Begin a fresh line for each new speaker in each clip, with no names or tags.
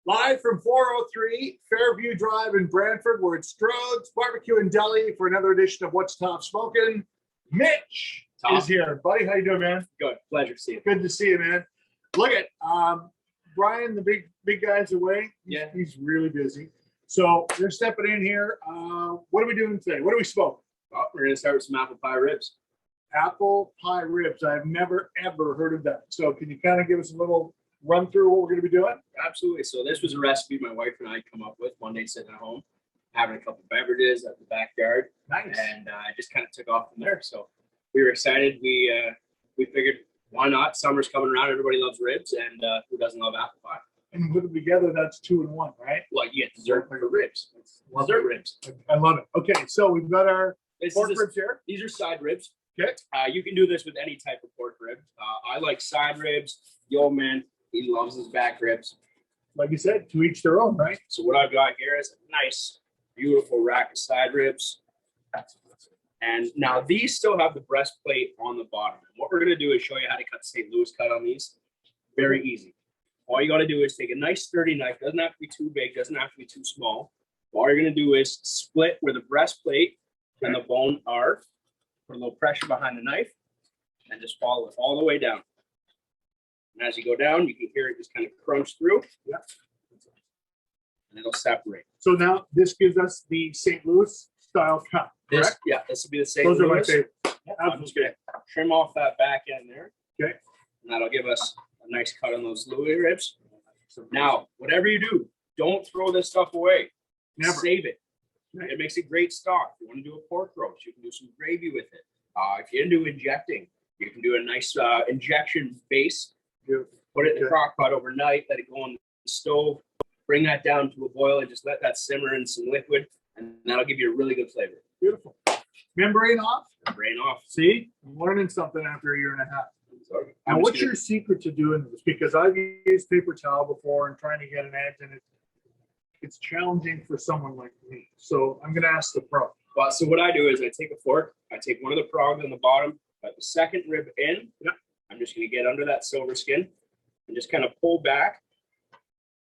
Live from 403 Fairview Drive in Brantford, we're at Strodes BBQ and Deli for another edition of What's Toff Smoking. Mitch is here. Buddy, how you doing, man?
Good. Pleasure to see you.
Good to see you, man. Look at Brian, the big guy's away. He's really busy. So you're stepping in here. What are we doing today? What do we smoke?
Well, we're going to start with some apple pie ribs.
Apple pie ribs. I've never, ever heard of that. So can you kind of give us a little run through what we're going to be doing?
Absolutely. So this was a recipe my wife and I come up with one day sitting at home, having a couple beverages at the backyard.
Nice.
And I just kind of took off from there. So we were excited. We figured, why not? Summer's coming around. Everybody loves ribs. And who doesn't love apple pie?
And put them together, that's 2 in 1, right?
Well, you get dessert for ribs. Dessert ribs.
I love it. Okay, so we've got our pork ribs here.
These are side ribs.
Okay.
You can do this with any type of pork rib. I like side ribs. The old man, he loves his back ribs.
Like you said, to each their own, right?
So what I've got here is a nice, beautiful rack of side ribs. And now these still have the breastplate on the bottom. And what we're going to do is show you how to cut St. Louis cut on these. Very easy. All you got to do is take a nice sturdy knife. Doesn't have to be too big. Doesn't have to be too small. All you're going to do is split where the breastplate and the bone are. Put a little pressure behind the knife and just follow it all the way down. And as you go down, you can hear it just kind of crunch through.
Yeah. And
it'll separate.
So now this gives us the St. Louis style cut.
This will be the St. Louis.
Those are my favorite.
Yeah, I'm just going to trim off that back end there.
Okay.
And that'll give us a nice cut on those Louis ribs. Now, whatever you do, don't throw this stuff away.
Never.
Save it. It makes a great stock. If you want to do a pork roast, you can do some gravy with it. If you're into injecting, you can do a nice injection base. Put it in the crock pot overnight, let it go on the stove, bring that down to a boil and just let that simmer in some liquid, and that'll give you a really good flavor.
Beautiful. Membrane off?
Membrane off.
See? I'm learning something after a year and a half. Now, what's your secret to doing this? Because I've used paper towel before and trying to get an edge, and it's challenging for someone like me. So I'm going to ask the pro.
Well, so what I do is I take a fork, I take one of the prongs on the bottom, put the second rib in.
Yeah.
I'm just going to get under that silver skin and just kind of pull back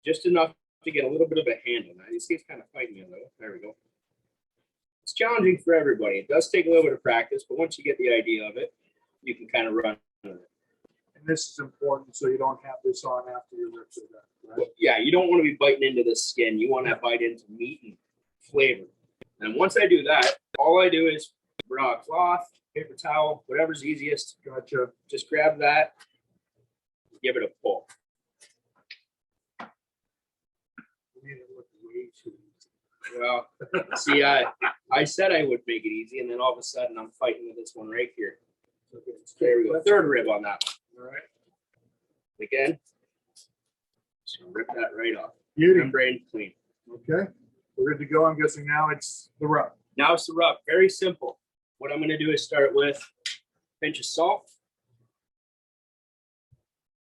just enough to get a little bit of a handle. Now, you see it's kind of fighting me a little. There we go. It's challenging for everybody. It does take a little bit of practice, but once you get the idea of it, you can kind of run with it.
And this is important so you don't have this on after your ribs are done, right?
Well, yeah, you don't want to be biting into the skin. You want to bite into meat and flavor. And once I do that, all I do is grab a cloth, paper towel, whatever's easiest.
Gotcha.
Just grab that, give it a pull. Well, see, I said I would make it easy, and then all of a sudden I'm fighting with this one right here. There we go. Third rib on that one.
All right.
Again, just gonna rip that right off.
Beauty.
Membrane clean.
Okay. We're good to go. I'm guessing now it's the rub.
Now it's the rub. Very simple. What I'm going to do is start with a pinch of salt.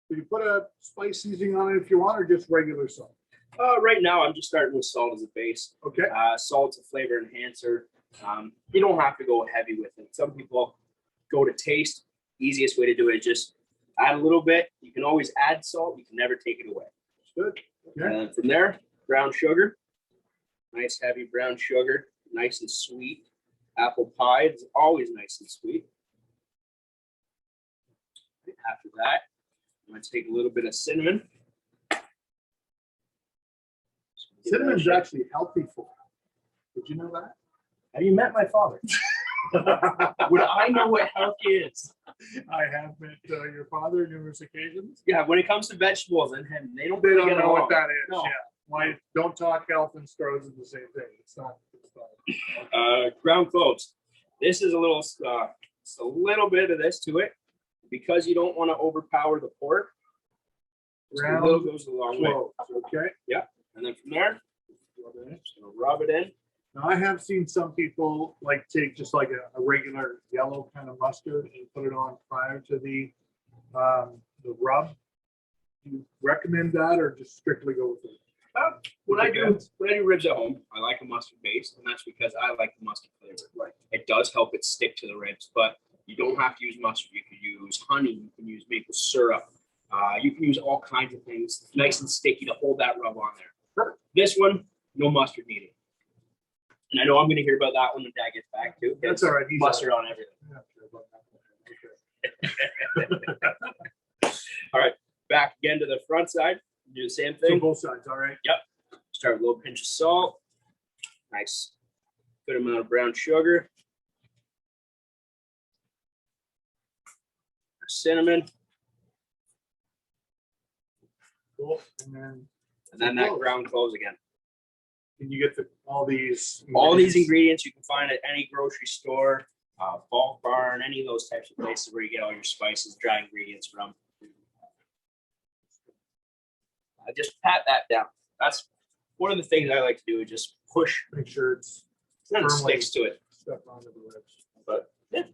Do you put a spice seasoning on it if you want, or just regular salt?
Right now, I'm just starting with salt as a base.
Okay.
Salt's a flavor enhancer. You don't have to go heavy with it. Some people go to taste. Easiest way to do it is just add a little bit. You can always add salt. You can never take it away.
Good. Okay.
And from there, brown sugar. Nice heavy brown sugar. Nice and sweet. Apple pie is always nice and sweet. After that, I'm going to take a little bit of cinnamon.
Cinnamon is actually healthy for you. Did you know that?
Have you met my father? Would I know what healthy is?
I have met your father on numerous occasions.
Yeah, when it comes to vegetables and him, they don't
know what that is.
No.
Yeah. Why don't talk health and Strodes is the same thing. It's not.
Ground cloves. This is a little, just a little bit of this to it, because you don't want to overpower the pork.
Ground
a little goes a long way.
Okay.
Yeah, and then from there, just gonna rub it in.
Now I have seen some people like take just like a regular yellow kind of mustard and put it on prior to the rub. Do you recommend that, or just strictly go with it?
When I do ribs at home, I like a mustard base, and that's because I like the mustard flavor.
Right.
It does help it stick to the ribs, but you don't have to use mustard. You can use honey. You can use maple syrup. You can use all kinds of things, nice and sticky to hold that rub on there.
Sure.
This one, no mustard needed. And I know I'm going to hear about that when the dad gets back too.
That's all right.
Mustard on everything. All right, back again to the front side. Do the same thing.
So both sides, all right.
Yep. Start with a little pinch of salt. Nice, good amount of brown sugar. Cinnamon.
Cool. And
then that ground cloves again.
Can you get all these
ingredients you can find at any grocery store, bulk barn, any of those types of places where you get all your spices, dry ingredients from. Just pat that down. That's one of the things I like to do, is just push.
Make sure it's
then it sticks to it.
Stuff onto the ribs.
But yeah.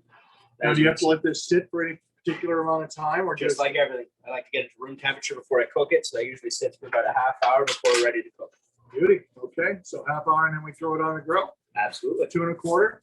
Now, do you have to let this sit for any particular amount of time, or
just like everything? I like to get it to room temperature before I cook it, so I usually sit for about a half hour before we're ready to cook.
Beauty. Okay, so half hour, and then we throw it on the grill.
Absolutely.
2 1/4.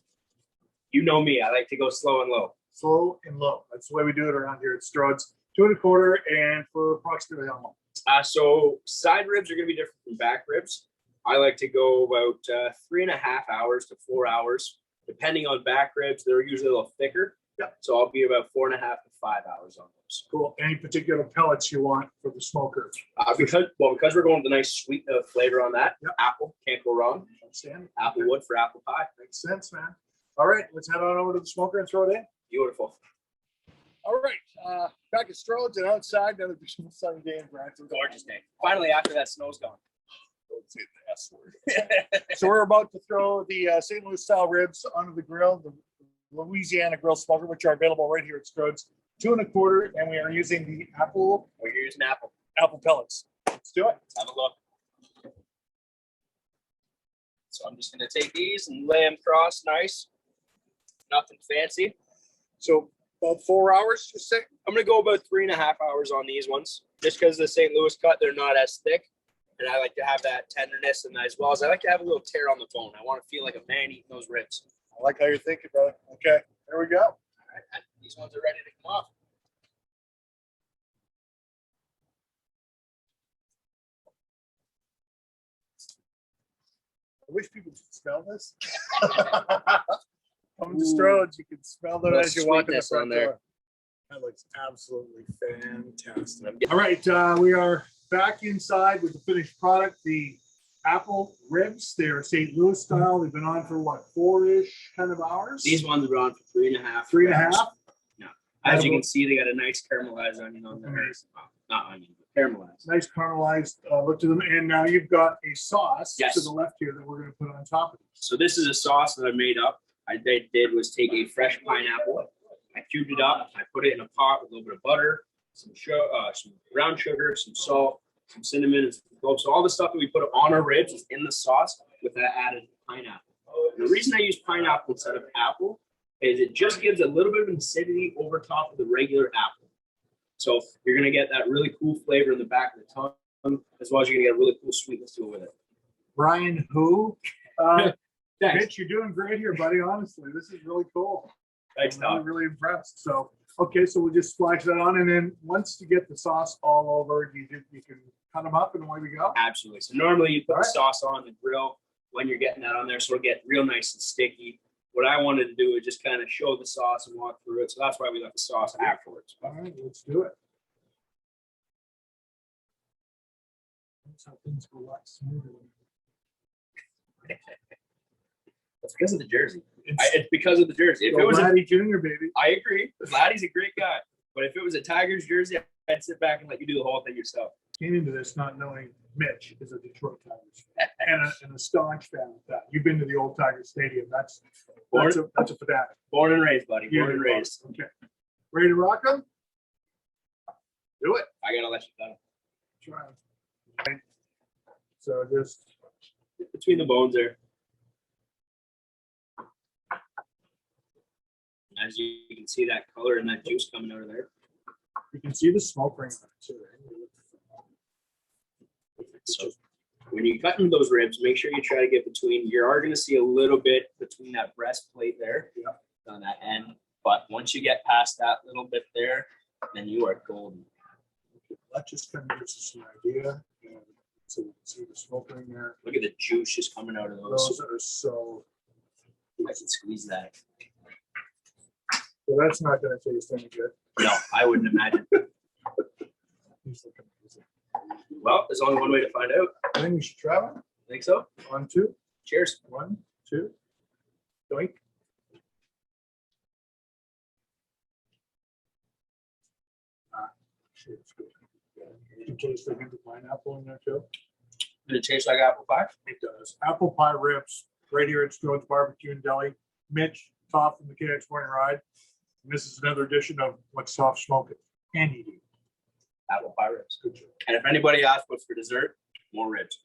You know me. I like to go slow and low.
Slow and low. That's the way we do it around here at Strodes. 2 1/4, and for approximately how long?
So side ribs are going to be different from back ribs. I like to go about 3.5 hours to 4 hours, depending on back ribs. They're usually a little thicker.
Yeah.
So I'll be about 4.5 to 5 hours on those.
Cool. Any particular pellets you want for the smoker?
Because we're going with a nice sweet flavor on that.
Yep.
Apple, can't go wrong. Apple wood for apple pie.
Makes sense, man. All right, let's head on over to the smoker and throw it in.
Beautiful.
All right, back at Strodes and outside, another beautiful sunny day in Brantford.
Gorgeous day. Finally, after that snow's gone.
Don't say the S word. So we're about to throw the St. Louis style ribs onto the grill, the Louisiana grill smoker, which are available right here at Strodes. 2 1/4, and we are using the apple.
We're using apple
Pellets. Let's do it.
Let's have a look. So I'm just going to take these and lay them cross nice. Nothing fancy.
So about 4 hours, you say?
I'm going to go about 3.5 hours on these ones. Just because the St. Louis cut, they're not as thick. And I like to have that tenderness, and as well as I like to have a little tear on the bone. I want to feel like a man eating those ribs.
I like how you're thinking, brother. Okay, there we go.
All right, these ones are ready to come off.
I wish people could smell this. Come to Strodes, you can smell that as you walk in the front door. That looks absolutely fantastic. All right, we are back inside with the finished product, the apple ribs. They are St. Louis style. They've been on for what, 4-ish kind of hours?
These ones are on for 3.5.
3.5?
No. As you can see, they got a nice caramelized onion on there. Not onion, but caramelized.
Nice caramelized look to them. And now you've got a sauce
Yes.
to the left here that we're going to put on top of it.
So this is a sauce that I made up. I did was take a fresh pineapple. I cubed it up. I put it in a pot with a little bit of butter, some brown sugar, some salt, some cinnamon, and some cloves. So all the stuff that we put on our ribs is in the sauce with that added pineapple. And the reason I use pineapple instead of apple is it just gives a little bit of acidity over top of the regular apple. So you're going to get that really cool flavor in the back of the tongue, as well as you're going to get a really cool sweetness to it with it.
Brian, who?
Thanks.
Mitch, you're doing great here, buddy. Honestly, this is really cool.
Thanks,
I'm really impressed. So, okay, so we'll just splash that on, and then once you get the sauce all over, you can cut them up, and away we go.
Absolutely. So normally you put the sauce on the grill when you're getting that on there, so it'll get real nice and sticky. What I wanted to do is just kind of show the sauce and walk through it. So that's why we left the sauce afterwards.
All right, let's do it. That's how things go a lot smoother.
It's because of the jersey. It's because of the jersey. If
Go
it was
Laddie Jr., baby.
I agree. Laddie's a great guy. But if it was a Tigers jersey, I'd sit back and let you do the whole thing yourself.
Came into this not knowing Mitch is a Detroit Tigers fan and a staunch fan of that. You've been to the old Tiger Stadium. That's a fanatic.
Born and raised, buddy. Born and raised.
Okay. Ready to rock them? Do it.
I gotta let you know.
Try. Okay. So just
Between the bones there. As you can see that color and that juice coming out of there.
you can see the smoke ring on it too.
So when you cut into those ribs, make sure you try to get between. You are going to see a little bit between that breastplate there, on that end. But once you get past that little bit there, then you are golden.
that just kind of gives us an idea. And so you can see the smoke in there.
Look at the juice just coming out of those.
Those are so,
I can squeeze that.
so that's not going to taste any good.
No, I wouldn't imagine.
He's looking amazing.
Well, there's only one way to find out.
I think we should try one.
Think so?
1, 2.
Cheers.
1, 2. Doink. Shit, it's good. You taste like the pineapple in there too?
Did it taste like apple pie?
It does. Apple pie ribs right here at Strodes BBQ and Deli. Mitch, Toff from the KX Morning Ride. And this is another edition of What's Toff Smoking and Eating.
Apple pie ribs.
Good job.
And if anybody asks what's for dessert, more ribs.